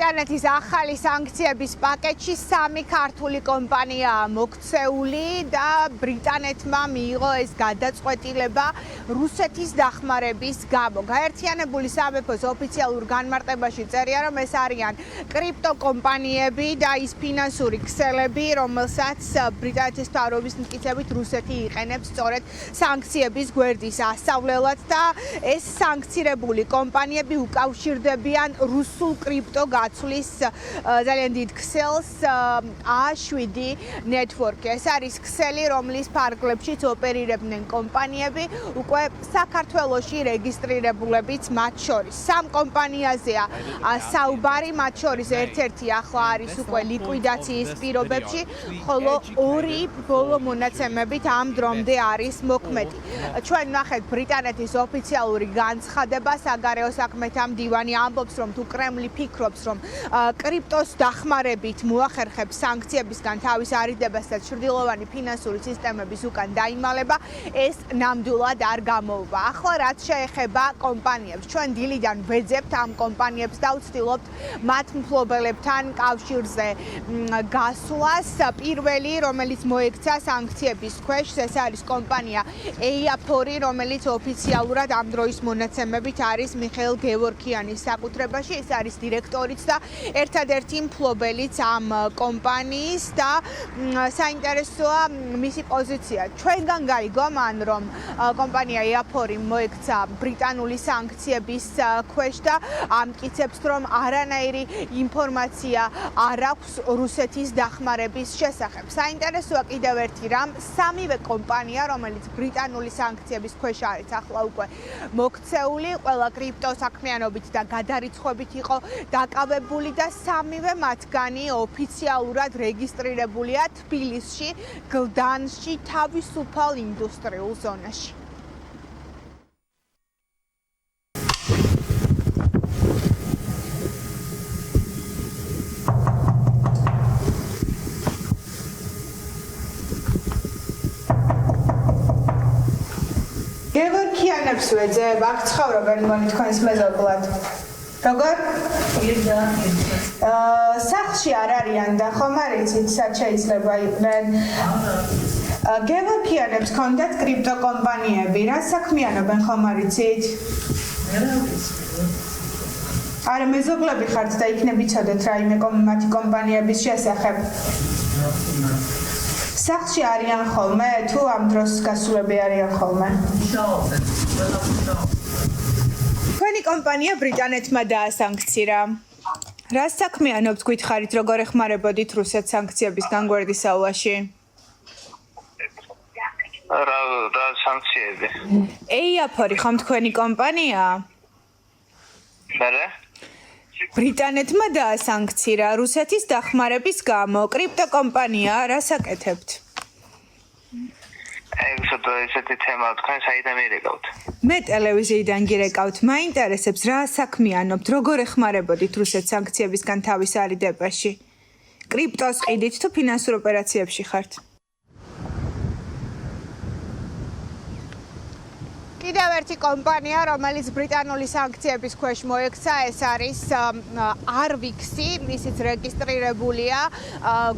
ბრიტანეთის ახალი სანქციების პაკეტში 3 ქართული კომპანიაა მოქცეული და ბრიტანეთმა მიიღო ეს გადაწყვეტილება რუსეთის დახმარების გამო. გაერთიანებული სამეფოს ოფიციალურ განმარტებაში წერია, რომ ეს არიან კრიპტოკომპანიები და ის ფინანსური ქსელები, რომელსაც ბრიტანეთის მთავრობის მტკიცებით რუსეთი იყენებს სწორედ სანქციების გვერდის ასწავლელად და ეს სანქცირებული კომპანიები უკავშირდებიან რუსულ კრიპტო გაცვლის ძალიან დიდ ქსელს A7 network. ეს არის ქსელი, რომლის ფარგლებშიც ოპერირებდნენ კომპანიები, უკვე საქართველოში რეგისტრირებულებიც მათ შორის. 3 კომპანიაზეა საუბარი, მათ შორის ერთ-ერთი ახლა არის უკვე ლიკვიდაციის პირობებში, ხოლო 2 ბოლო მონაცემებით ამ დრომდე არის მოქმედი. ჩვენ ნახეთ ბრიტანეთის ოფიციალური განცხადება, საგარეო საქმეთა მდივანი ამბობს, რომ თუ კრემლი ფიქრობს, რომ კრიპტოს დახმარებით მოახერხებს სანქციებისგან თავის არიდებას და ჩრდილოვანი ფინანსური სისტემების უკან დაიმალება, ეს ნამდვილად არ გამოვა. ახლა რაც შეეხება კომპანიებს, ჩვენ დილიდან ვეძებთ ამ კომპანიებს და ვცდილობთ მათ მფლობელებთან კავშირზე გასვლას. პირველი, რომელიც მოექცა სანქციების ქვეშ, ეს არის კომპანია EIA4, რომელიც ოფიციალურად ამ დროის მონაცემებით არის მიხეილ გევორქიანის საკუთრებაში. ეს არის დირექტორიც და ერთადერთი მფლობელიც ამ კომპანიის და საინტერესოა მისი პოზიცია. ჩვენგან გაიგო მან, რომ კომპანია EIA4 მოექცა ბრიტანული სანქციების ქვეშ და ამტკიცებს, რომ არანაირი ინფორმაცია არ აქვს რუსეთის დახმარების შესახებ. საინტერესოა კიდევ ერთი რამ, 3-ვე კომპანია, რომელიც ბრიტანული სანქციების ქვეშ არის ახლა უკვე მოქცეული, ყველა კრიპტოსაქმიანობით და გადარიცხვებით იყო დაკავებული და 3-ვე მათგანი ოფიციალურად რეგისტრირებულია თბილისში, გლდანში, თავისუფალ ინდუსტრიულ ზონაში. გევორქიანებს ვეძებ, აქ ცხოვრობენ მგონი თქვენს მეზობლად. როგორ? სახლში არ არიან და ხომ არ იცით, სად შეიძლება იყვნენ? გევორქიანებს ჰქონდათ კრიპტოკომპანიები, რა საქმიანობენ ხომ არ იცით? არა, მეზობლები ხართ და იქნებ იცოდეთ რაიმე მათი კომპანიების შესახებ. სახლში არიან ხოლმე, თუ ამ დროს გასულები არიან ხოლმე? თქვენი კომპანია ბრიტანეთმა დაასანქცირა. რა საქმიანობთ, გითხარით, როგორ ეხმარებოდით რუსეთს სანქციების განგვერდისავლაში? რა სანქციები? EIA4 ხომ თქვენი კომპანიაა? მერე? ბრიტანეთმა დაასანქცირა რუსეთის დახმარების გამო. კრიპტოკომპანია, რას აკეთებთ? ესეთი თემა თქვენ საიდან მირეკავთ? მე ტელევიზიიდან გირეკავთ, მაინტერესებს რა საქმიანობთ, როგორ ეხმარებოდით რუსეთს სანქციებისგან თავის არიდებაში? კრიპტოს ყიდით თუ ფინანსურ ოპერაციებში ხართ? კიდევ ერთი კომპანია, რომელიც ბრიტანული სანქციების ქვეშ მოექცა, ეს არის Arvix-ი, ისიც რეგისტრირებულია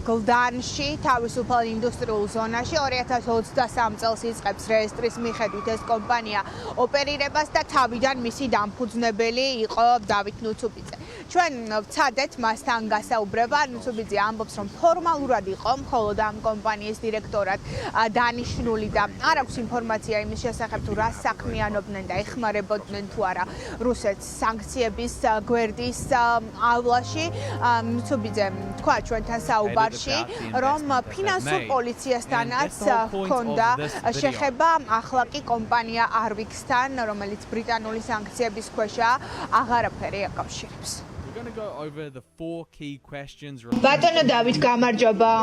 გლდანში, თავისუფალ ინდუსტრიულ ზონაში. 2023 წელს იწყებს რეესტრის მიხედვით ეს კომპანია ოპერირებას და თავიდან მისი დამფუძნებელი იყო დავით ნუცუბიძე. ჩვენ ვცადეთ მასთან გასაუბრება, ნუცუბიძე ამბობს, რომ ფორმალურად იყო მხოლოდ ამ კომპანიის დირექტორად დანიშნული და არ აქვს ინფორმაცია იმის შესახებ, თუ რა საქმიანობდნენ და ეხმარებოდნენ თუ არა რუსეთს სანქციების გვერდის ავლაში. ნუცუბიძე თქვა ჩვენთან საუბარში, რომ ფინანსურ პოლიციასთანაც ჰქონდა შეხება, ახლა კი კომპანია Arvix-თან, რომელიც ბრიტანული სანქციების ქვეშაა, აღარაფერი აკავშირებს. ბატონო დავით, გამარჯობა.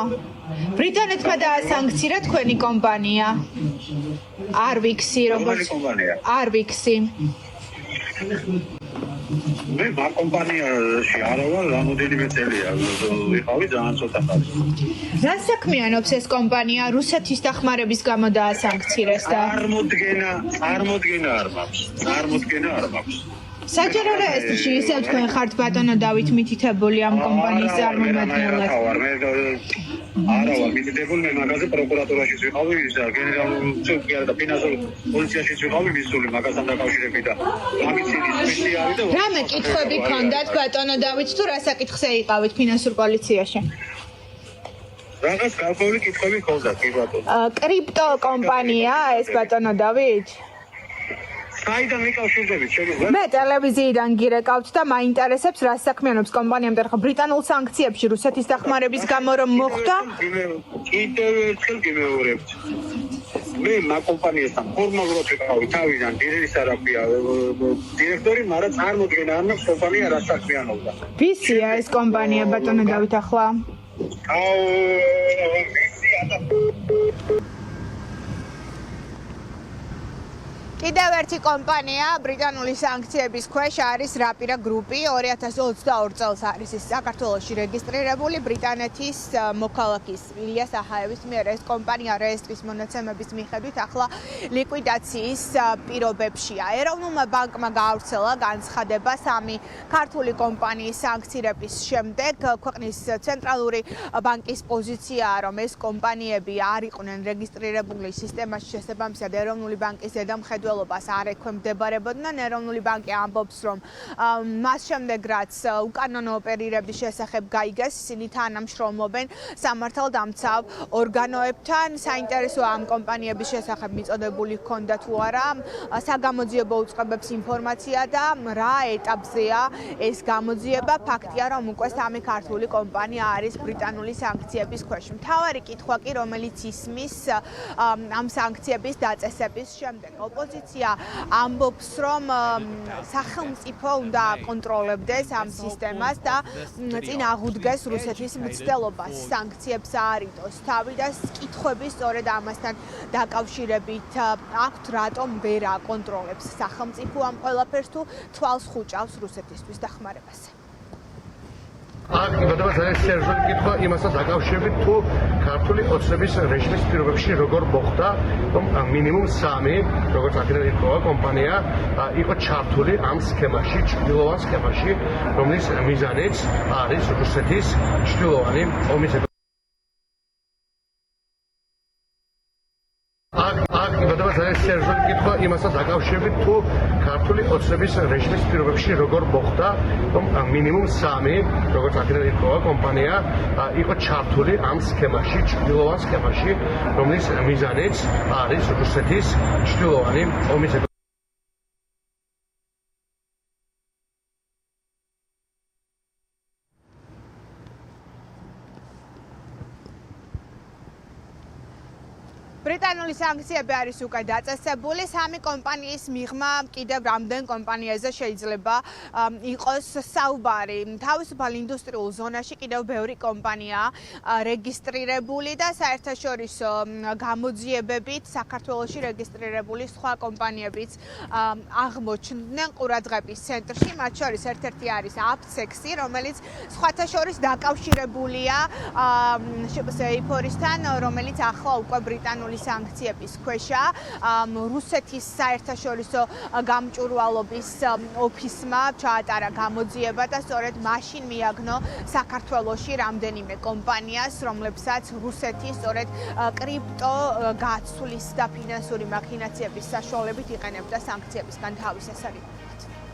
ბრიტანეთმა დაასანქცირა თქვენი კომპანია Arvix-ი, როგორც Arvix-ი. მე ამ კომპანიაში არა ვარ, რამოდენიმე წელია ვიყავი, ძალიან ცოტა ხანი. რა საქმიანობს ეს კომპანია რუსეთის დახმარების გამო დაასანქცირეს და წარმოდგენა არ მაქვს. საჯარო რეესტრში ისევ თქვენ ხართ ბატონო დავით მითითებული ამ კომპანიის წარმომადგენლად. არა ვარ მითითებული, მე მაგაზე პროკურატურაშიც ვიყავი და გენერალურ და ფინანსურ პოლიციაშიც ვიყავი მისული მაგასთან დაკავშირებით და მაგიცინის სპეციალი და რამე კითხვები გქონდათ ბატონო დავით თუ რა საკითხზე იყავით ფინანსურ პოლიციაში? რაღაც გარკვეული კითხვები გქონდა კი ბატონო. კრიპტო კომპანია ეს ბატონო დავით? საიდან მიკავშირდებით შეგიძლიათ? მე ტელევიზიიდან გირეკავთ და მაინტერესებს რა საქმიანობს კომპანიამ და ხა ბრიტანულ სანქციებში რუსეთის დახმარების გამო რომ მოხვდა? კიდევ ერთხელ გიმეორებთ. მე მაგ კომპანიასთან ფორმალურად ვიყავი თავიდან დირექტორი, მაგრამ წარმოდგენა არ მაქვს კომპანია რა საქმიანობდა. ვისია ეს კომპანია ბატონო დავით ახლა? კიდევ ერთი კომპანია ბრიტანული სანქციების ქვეშ არის რაპირა გრუპი 2022 წელს არის ის საქართველოში რეგისტრირებული ბრიტანეთის მოქალაქის ილიას აჰაევის მიერ ეს კომპანია რეესტრის მონაცემების მიხედვით ახლა ლიკვიდაციის პირობებშია. ეროვნულმა ბანკმა გაავრცელა განცხადება სამი ქართული კომპანიის სანქცირების შემდეგ. ქვეყნის ცენტრალური ბანკის პოზიციაა, რომ ეს კომპანიები არ იყვნენ რეგისტრირებული სისტემაში შესაბამისად ეროვნული ბანკის ზედამხედველობას არ ექვემდებარებოდნენ. ეროვნული ბანკი ამბობს, რომ მას შემდეგ რაც უკანონო ოპერირების შესახებ გაიგეს, ისინი თანამშრომლობენ სამართალდამცავ ორგანოებთან. საინტერესოა ამ კომპანიების შესახებ მიწოდებული ჰქონდა თუ არა საგამოძიებო უწყებებს ინფორმაცია და რა ეტაპზეა ეს გამოძიება. ფაქტია, რომ უკვე სამი ქართული კომპანია არის ბრიტანული სანქციების ქვეშ. მთავარი კითხვა კი, რომელიც ისმის ამ სანქციების დაწესების შემდეგ. ოპოზიცია ამბობს, რომ სახელმწიფო უნდა აკონტროლებდეს ამ სისტემას და წინ აღუდგეს რუსეთის მცდელობას სანქციებს აარიდოს თავი და კითხვები სწორედ ამასთან დაკავშირებით აქვთ, რატომ ვერ აკონტროლებს სახელმწიფო ამ ყველაფერს თუ თვალს ხუჭავს რუსეთისთვის დახმარებას. აქ იმედია ძალიან სერიოზული კითხვა იმასთან დაკავშირებით თუ ქართული ოცნების რეჟიმის პირობებში როგორ მოხდა რომ მინიმუმ 3 როგორც აქედან ირკვევა კომპანია იყო ჩართული ამ სქემაში, ჩრდილოვან სქემაში, რომლის მიზანიც არის რუსეთის ჩრდილოვანი ომის ძალიან სერიოზული კითხვა იმასთან დაკავშირებით თუ ქართული ოცნების რეჟიმის პირობებში როგორ მოხდა რომ მინიმუმ 3 როგორც აქედან ირკვევა კომპანია იყო ჩართული ამ სქემაში, ჩრდილოვან სქემაში, რომლის მიზანიც არის რუსეთის ჩრდილოვანი ომის ბრიტანული სანქციები არის უკვე დაწესებული. სამი კომპანიის მიღმა კიდევ რამდენ კომპანიაზე შეიძლება იყოს საუბარი. თავისუფალ ინდუსტრიულ ზონაში კიდევ ბევრი კომპანია რეგისტრირებული და საერთაშორისო გამოძიებებით საქართველოში რეგისტრირებული სხვა კომპანიებიც აღმოჩნდნენ ყურადღების ცენტრში. მათ შორის ერთ-ერთი არის აფცექსი, რომელიც სხვათა შორის დაკავშირებულია ეიფორისთან, რომელიც ახლა უკვე ბრიტანული სანქციების ქვეშა. რუსეთის საერთაშორისო გამჭვირვალობის ოფისმა ჩაატარა გამოძიება და სწორედ მაშინ მიაგნო საქართველოში რამდენიმე კომპანიას, რომლებსაც რუსეთი სწორედ კრიპტო გაცვლის და ფინანსური მაქინაციების საშუალებით იყენებდა სანქციებისგან თავის. ეს არის